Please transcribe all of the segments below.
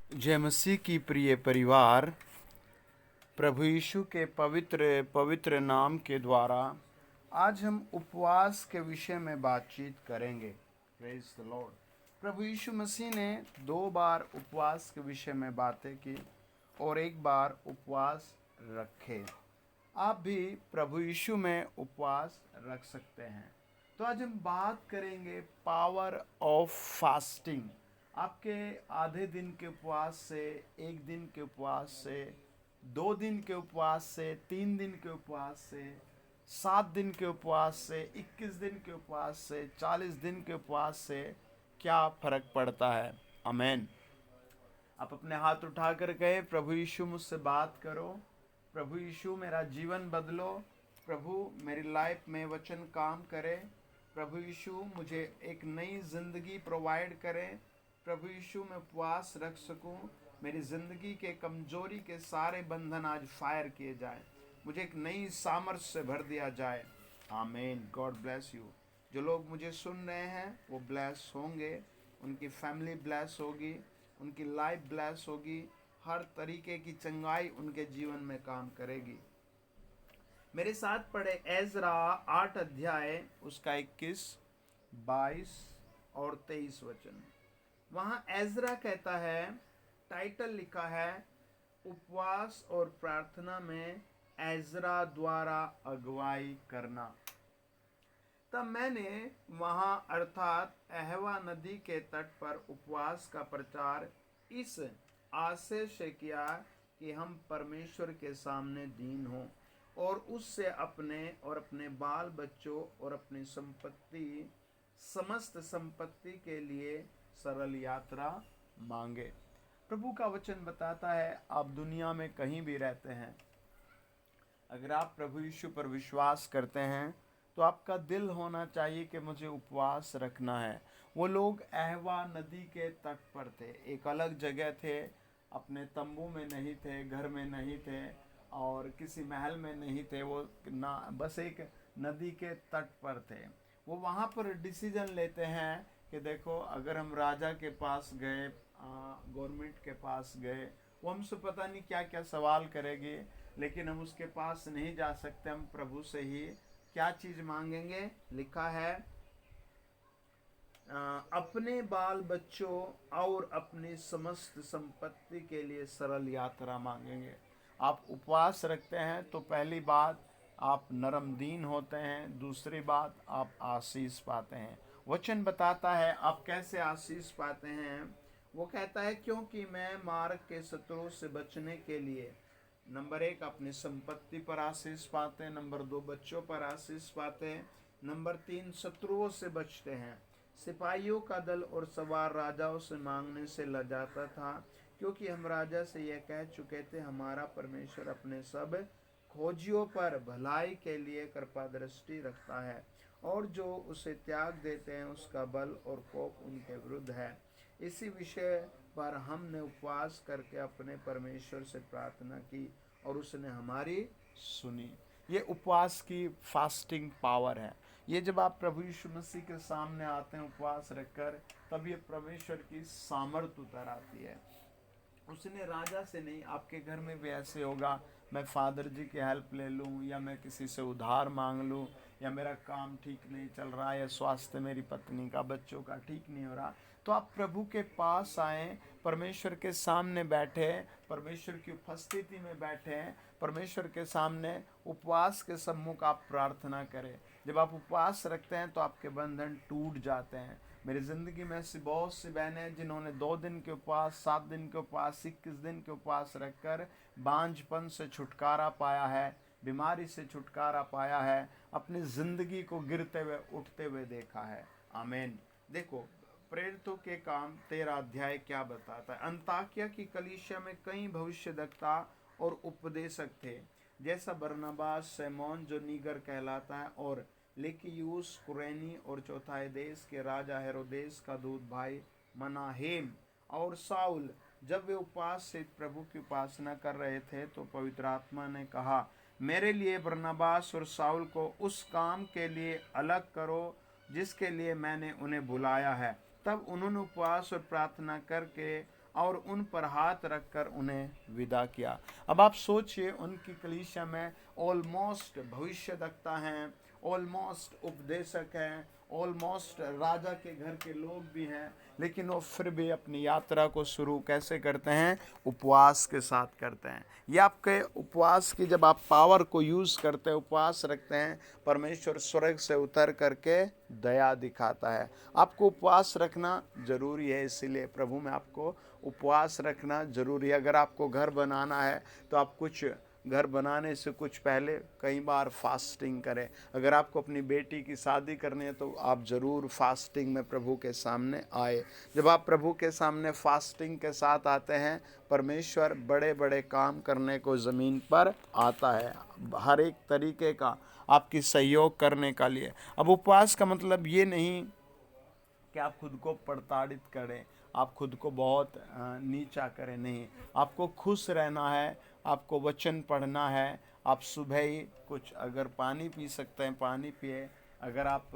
जय मसीह की प्रिय परिवार, प्रभु यीशु के पवित्र पवित्र नाम के द्वारा आज हम उपवास के विषय में बातचीत करेंगे। Praise the lord. प्रभु यीशु मसीह ने 2 बार उपवास के विषय में बातें की और 1 बार उपवास रखे। आप भी प्रभु यीशु में उपवास रख सकते हैं। तो आज हम बात करेंगे पावर ऑफ फास्टिंग। आपके आधे दिन के उपवास से, 1 दिन के उपवास से, 2 दिन के उपवास से, 3 दिन के उपवास से, 7 दिन के उपवास से, 21 दिन के उपवास से, 40 दिन के उपवास से क्या फर्क पड़ता है। आमेन। आप अपने हाथ उठाकर कहे, प्रभु यीशु मुझसे बात करो, प्रभु यीशु मेरा जीवन बदलो, प्रभु मेरी लाइफ में वचन काम करे, प्रभु यीशु मुझे एक नई ज़िंदगी प्रोवाइड करें, प्रभु यीशु मैं उपवास रख सकूं, मेरी ज़िंदगी के कमजोरी के सारे बंधन आज फायर किए जाए, मुझे एक नई सामर्थ्य से भर दिया जाए। आमीन। God bless you. जो लोग मुझे सुन रहे हैं वो ब्लेस होंगे, उनकी फैमिली ब्लेस होगी, उनकी लाइफ ब्लेस होगी, हर तरीके की चंगाई उनके जीवन में काम करेगी। मेरे साथ पढ़े एजरा 8 अध्याय, उसका 21, 22 और 23 वचन। वहां एजरा कहता है, टाइटल लिखा है उपवास और प्रार्थना में एजरा द्वारा अगुवाई करना। तब मैंने वहां अर्थात अहवा नदी के तट पर उपवास का प्रचार इस आशय से किया कि हम परमेश्वर के सामने दीन हों और उससे अपने और अपने बाल बच्चों और अपनी संपत्ति, समस्त संपत्ति के लिए सरल यात्रा मांगे। प्रभु का वचन बताता है, आप दुनिया में कहीं भी रहते हैं, अगर आप प्रभु यीशु पर विश्वास करते हैं तो आपका दिल होना चाहिए कि मुझे उपवास रखना है। वो लोग अहवा नदी के तट पर थे, एक अलग जगह थे, अपने तंबू में नहीं थे, घर में नहीं थे और किसी महल में नहीं थे, वो ना बस एक नदी के तट पर थे। वो वहाँ पर डिसीजन लेते हैं कि देखो, अगर हम राजा के पास गए, गवर्नमेंट के पास गए, वो हमसे पता नहीं क्या क्या सवाल करेगी, लेकिन हम उसके पास नहीं जा सकते। हम प्रभु से ही क्या चीज मांगेंगे। लिखा है, अपने बाल बच्चों और अपनी समस्त संपत्ति के लिए सरल यात्रा मांगेंगे। आप उपवास रखते हैं तो पहली बात आप नरम दीन होते हैं, दूसरी बात आप आशीष पाते हैं। वचन बताता है आप कैसे आशीष पाते हैं। वो कहता है, क्योंकि मैं मार्ग के शत्रुओं से बचने के लिए नंबर 1 अपनी संपत्ति पर आशीष पाते हैं, नंबर 2 बच्चों पर आशीष पाते हैं, नंबर 3 शत्रुओं से बचते हैं। सिपाहियों का दल और सवार राजाओं से मांगने से लजाता था, क्योंकि हम राजा से यह कह चुके थे, हमारा परमेश्वर अपने सब खोजियों पर भलाई के लिए कृपा दृष्टि रखता है और जो उसे त्याग देते हैं उसका बल और कोप उनके विरुद्ध है। इसी विषय पर हमने उपवास करके अपने परमेश्वर से प्रार्थना की और उसने हमारी सुनी। ये उपवास की फास्टिंग पावर है। ये जब आप प्रभु यीशु मसीह के सामने आते हैं उपवास रखकर, तब ये परमेश्वर की सामर्थ उतर आती है। उसने राजा से नहीं, आपके घर में भी ऐसे होगा, मैं फादर जी की हेल्प ले लूँ या मैं किसी से उधार मांग लूँ, या मेरा काम ठीक नहीं चल रहा, या स्वास्थ्य मेरी पत्नी का, बच्चों का ठीक नहीं हो रहा, तो आप प्रभु के पास आएँ, परमेश्वर के सामने बैठे, परमेश्वर की उपस्थिति में बैठे, परमेश्वर के सामने उपवास के सम्मुख आप प्रार्थना करें। जब आप उपवास रखते हैं तो आपके बंधन टूट जाते हैं। मेरी ज़िंदगी में ऐसी बहुत सी बहनें हैं जिन्होंने 2 दिन के उपवास, 7 दिन के उपवास, 21 दिन के उपवास रखकर बांझपन से छुटकारा पाया है, बीमारी से छुटकारा पाया है, अपनी ज़िंदगी को गिरते हुए उठते हुए देखा है। आमीन। देखो, प्रेरितों के काम 13 अध्याय क्या बताता है। अंताकिया की कलीसिया में कई भविष्यद्वक्ता और उपदेशक थे, जैसा बरनबास, सैमोन जो नीगर कहलाता है, और लिकियूस कुरैनी, और चौथाई देश के राजा हेरोदेस का दूत भाई मनाहेम, और साउल। जब वे उपवास से प्रभु की उपासना कर रहे थे तो पवित्र आत्मा ने कहा, मेरे लिए बरनबास और साउल को उस काम के लिए अलग करो जिसके लिए मैंने उन्हें बुलाया है। तब उन्होंने उपवास और प्रार्थना करके और उन पर हाथ रखकर उन्हें विदा किया। अब आप सोचिए, उनकी कलीसिया में ऑलमोस्ट भविष्यवक्ता हैं, ऑलमोस्ट उपदेशक हैं, ऑलमोस्ट राजा के घर के लोग भी हैं, लेकिन वो फिर भी अपनी यात्रा को शुरू कैसे करते हैं? उपवास के साथ करते हैं। ये आपके उपवास की जब आप पावर को यूज़ करते हैं, उपवास रखते हैं, परमेश्वर स्वर्ग से उतर करके दया दिखाता है। आपको उपवास रखना जरूरी है, इसीलिए प्रभु में आपको उपवास रखना जरूरी है। अगर आपको घर बनाना है तो आप कुछ घर बनाने से कुछ पहले कई बार फास्टिंग करें। अगर आपको अपनी बेटी की शादी करनी है तो आप ज़रूर फास्टिंग में प्रभु के सामने आए। जब आप प्रभु के सामने फास्टिंग के साथ आते हैं, परमेश्वर बड़े बड़े काम करने को ज़मीन पर आता है, हर एक तरीके का आपकी सहयोग करने का लिए। अब उपवास का मतलब ये नहीं कि आप खुद को प्रताड़ित करें, आप खुद को बहुत नीचा करें, नहीं। आपको खुश रहना है, आपको वचन पढ़ना है। आप सुबह ही कुछ अगर पानी पी सकते हैं पानी पिए, अगर आप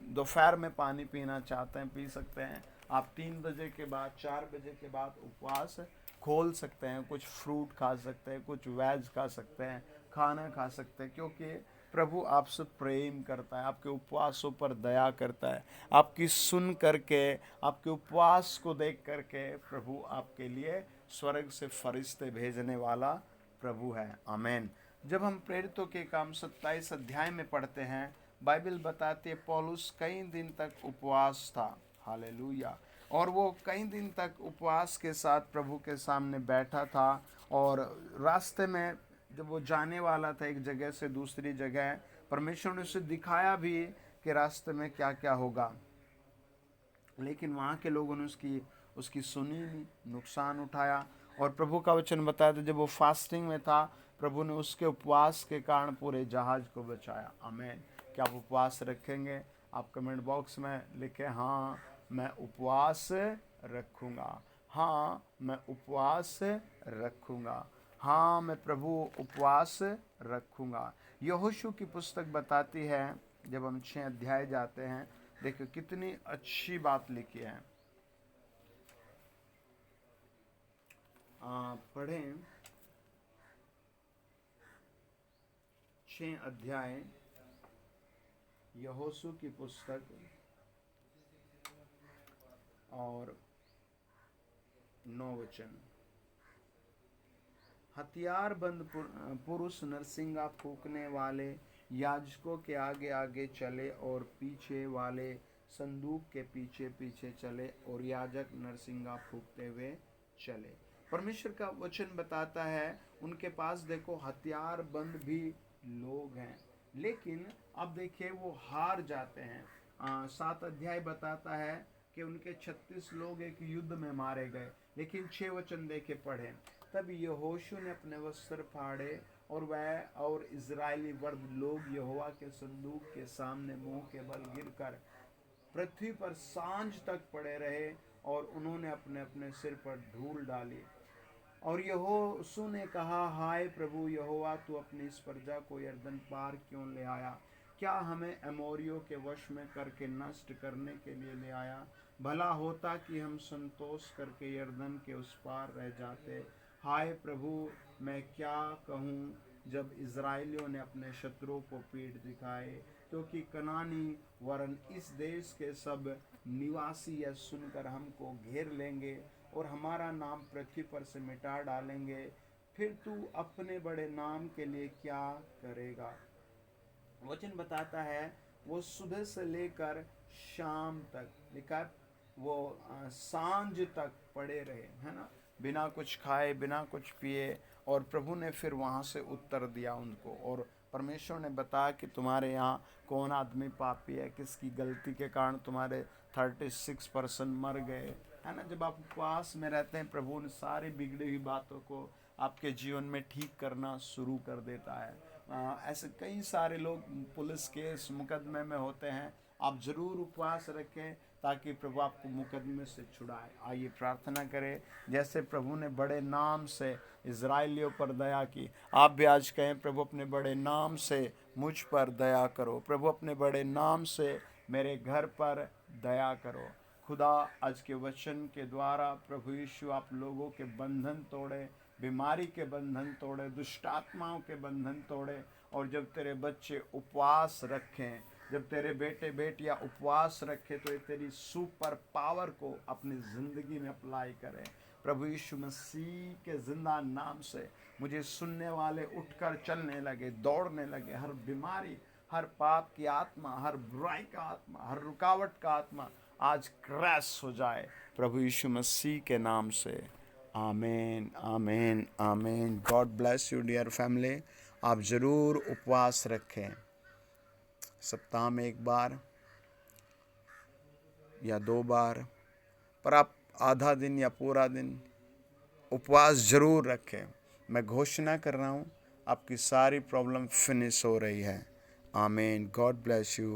दोपहर में पानी पीना चाहते हैं पी सकते हैं। आप 3 बजे के बाद 4 बजे के बाद उपवास खोल सकते हैं, कुछ फ्रूट खा सकते हैं, कुछ वेज खा सकते हैं, खाना खा सकते हैं, क्योंकि प्रभु आपसे प्रेम करता है, आपके उपवासों पर दया करता है। आपकी सुन करके, आपके उपवास को देख करके प्रभु आपके लिए स्वर्ग से फरिश्ते भेजने वाला प्रभु है। आमीन। जब हम प्रेरितों के काम 27 अध्याय में पढ़ते हैं, बाइबल बताती है पौलुस कई दिन तक उपवास था। हालेलुया। और वो कई दिन तक उपवास के साथ प्रभु के सामने बैठा था। और रास्ते में जब वो जाने वाला था एक जगह से दूसरी जगह, परमेश्वर ने उसे दिखाया भी कि रास्ते में क्या क्या होगा, लेकिन वहाँ के लोगों ने उसकी सुनी नहीं, नुकसान उठाया। और प्रभु का वचन बताया था जब वो फास्टिंग में था, प्रभु ने उसके उपवास के कारण पूरे जहाज को बचाया। आमीन। क्या आप उपवास रखेंगे? आप कमेंट बॉक्स में लिखें, हाँ मैं उपवास रखूँगा, हाँ मैं उपवास रखूँगा, हाँ मैं प्रभु उपवास रखूँगा। यहोशू की पुस्तक बताती है, जब हम 6 अध्याय जाते हैं, देखो कितनी अच्छी बात लिखी है। पढ़ें 6 अध्याय यहोशू की पुस्तक और 9 वचन। हथियारबंद पुरुष नरसिंगा फूंकने वाले याजकों के आगे आगे चले और पीछे वाले संदूक के पीछे पीछे चले, और याजक नरसिंगा फूंकते हुए चले। परमेश्वर का वचन बताता है उनके पास देखो हथियारबंद भी लोग हैं, लेकिन अब देखिए वो हार जाते हैं। 7 अध्याय बताता है कि उनके 36 लोग एक युद्ध में मारे गए, लेकिन 6 वचन देखे पढ़े। तब यहोशू ने अपने वस्त्र फाड़े और वह और इजरायली वर्ग लोग यहोवा के संदूक के सामने मुंह के बल गिरकर पृथ्वी पर सांझ तक पड़े रहे, और उन्होंने अपने अपने सिर पर धूल डाली। और यहोशू ने कहा, हाय प्रभु यहोवा, तू अपनी इस प्रजा को यरदन पार क्यों ले आया? क्या हमें अमोरियों के वश में करके नष्ट करने के लिए ले आया? भला होता कि हम संतोष करके यरदन के उस पार रह जाते। हाय प्रभु, मैं क्या कहूँ जब इज़राइलियों ने अपने शत्रुओं को पीठ दिखाए, क्योंकि कनानी वरन इस देश के सब निवासी यह सुनकर हमको घेर लेंगे और हमारा नाम पृथ्वी पर से मिटा डालेंगे। फिर तू अपने बड़े नाम के लिए क्या करेगा? वचन बताता है वो सुबह से लेकर शाम तक, लिखा वो सांझ तक पड़े रहे, है ना, बिना कुछ खाए बिना कुछ पिए। और प्रभु ने फिर वहाँ से उत्तर दिया उनको, और परमेश्वर ने बताया कि तुम्हारे यहाँ कौन आदमी पापी है, किसकी गलती के कारण तुम्हारे 36% मर गए, है ना। जब आप उपवास में रहते हैं, प्रभु उन सारी बिगड़ी हुई बातों को आपके जीवन में ठीक करना शुरू कर देता है। ऐसे कई सारे लोग पुलिस केस मुकदमे में होते हैं। आप ज़रूर उपवास रखें ताकि प्रभु आपको मुकदमे से छुड़ाए। आइए प्रार्थना करें। जैसे प्रभु ने बड़े नाम से इज़राइलियों पर दया की, आप भी आज कहें, प्रभु अपने बड़े नाम से मुझ पर दया करो, प्रभु अपने बड़े नाम से मेरे घर पर दया करो। खुदा आज के वचन के द्वारा प्रभु यीशु आप लोगों के बंधन तोड़े, बीमारी के बंधन तोड़े, दुष्ट आत्माओं के बंधन तोड़े। और जब तेरे बच्चे उपवास रखें, जब तेरे बेटे बेटियां उपवास रखें, तो ये तेरी सुपर पावर को अपनी ज़िंदगी में अप्लाई करें। प्रभु यीशु मसीह के जिंदा नाम से मुझे सुनने वाले उठकर चलने लगे, दौड़ने लगे। हर बीमारी, हर पाप की आत्मा, हर बुराई का आत्मा, हर रुकावट का आत्मा आज क्रैश हो जाए प्रभु यीशु मसीह के नाम से। आमीन, आमीन, आमीन। God bless you dear family. आप ज़रूर उपवास रखें, सप्ताह में 1 बार या 2 बार, पर आप आधा दिन या पूरा दिन उपवास ज़रूर रखें। मैं घोषणा कर रहा हूँ, आपकी सारी प्रॉब्लम फिनिश हो रही है। आमीन। God bless you.